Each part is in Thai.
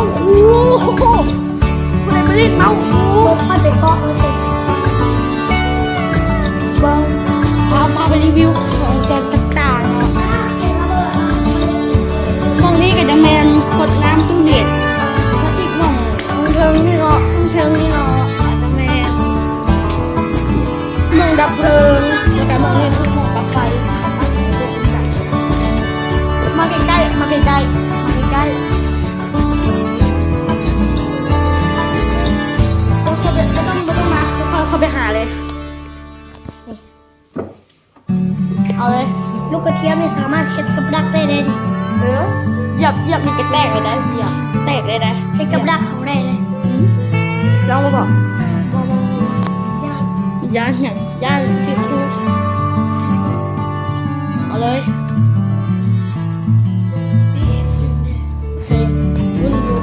าคูคุณไอ้ผลิตเมาคูค่อยไปเกาะเอาสิบ้างพาไปรีวิวของแซนต่างๆเนาะมองนี้ก็จะแมนกดน้ำตู้เย็นแล้วอีกมองเชิงนี่เนาะอาจจะแมนมองดับเพลิงแล้วก็มองเห็นทุกมองปลั๊กไฟมาใกล้ๆไม่ต้องมาเข้าไปหาเลยเอาเลยลูกกระเทียมนี่สามารถเฮ็ดกับดักได้เลยดิหยับนี่ก็แตกเลยนะหยับแตกเลยนะเฮ็ดกับดักเขาได้เลยลองมาบอกย่านที่คือเอาเลยเซ็งรุ่นดู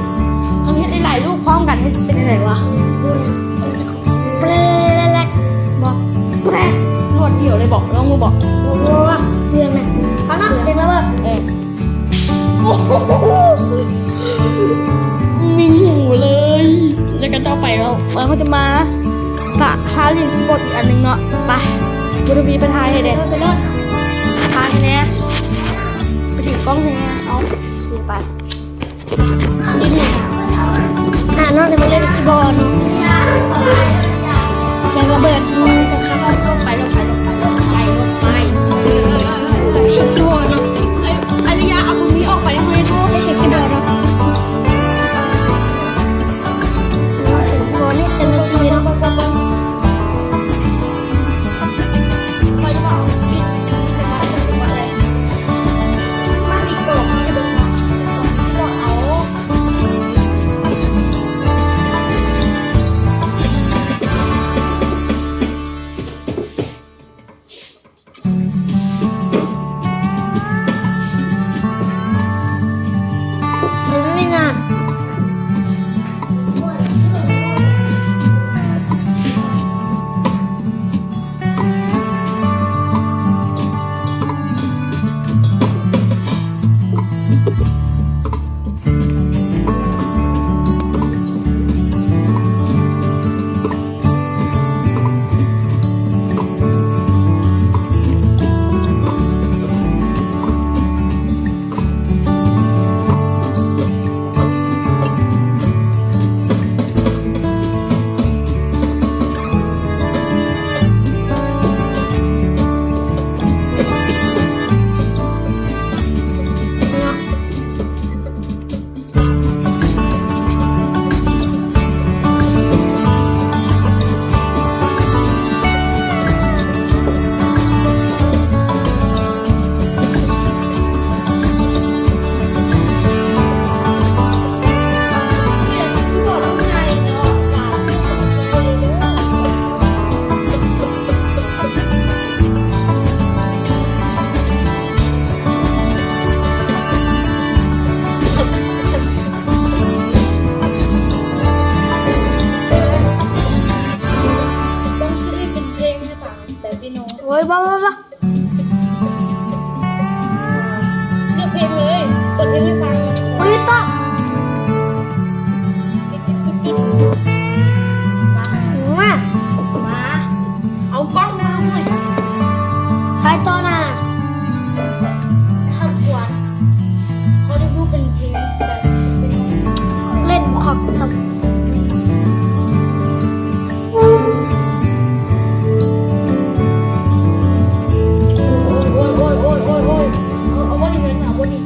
เขาเฮ็ดได้หลายลูกพร้อมกันให้เป็นยังไงวะเปลกบอกแปลกรวดเดียวเลยบอกลองมาบอกโอ้โหเปลืองนะเขานับเสร็จแล้วแบบมีหูเลยแล้วก็ต่อไปเราเขาจะมาปะฮาริมสปอร์ตอีกอันหนึ่งเนาะไปบุรีไปทายให้เด็ดไปรถทายให้แน่ไปถึงกล้องให้แน่เอาถือไปนี่นอกจากมันเล่นคีย์บอร์ดเสียงระเบิดมือกับครับลงไปเสียงคีย์บอร์ดเนาะไอ้ระยะเอาตรงนี้ออกไปให้ดูเสียงคีย์บอร์ดเนาะเสียงคีย์บอร์ดนี่เสียงดนตรีเนาะไปหรือเปล่าปิดจะมาจะมาอะไรมาติดกล่องให้ดูเนาะก็เอาโอ้ยบ้าเลือกเพลงเลยเปิดเพลงให้ฟังโอ้ยต๊อกมาเอากล้องมาหน่อยใครต่อหน้าข้าวกวนเขาได้พูดเป็นเพลงแบบเล่นขอบสับเอาวันนี้เงินเอาวันนี้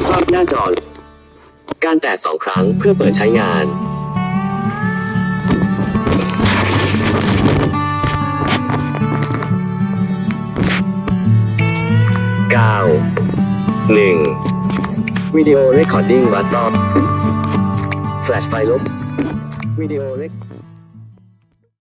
ซ่อนหน้าจอการแตะ2 ครั้งเพื่อเปิดใช้งาน 9 1 วิดีโอเรคคอร์ดิ้งบัตตอแฟลชไฟล์ลบวิดีโอเรค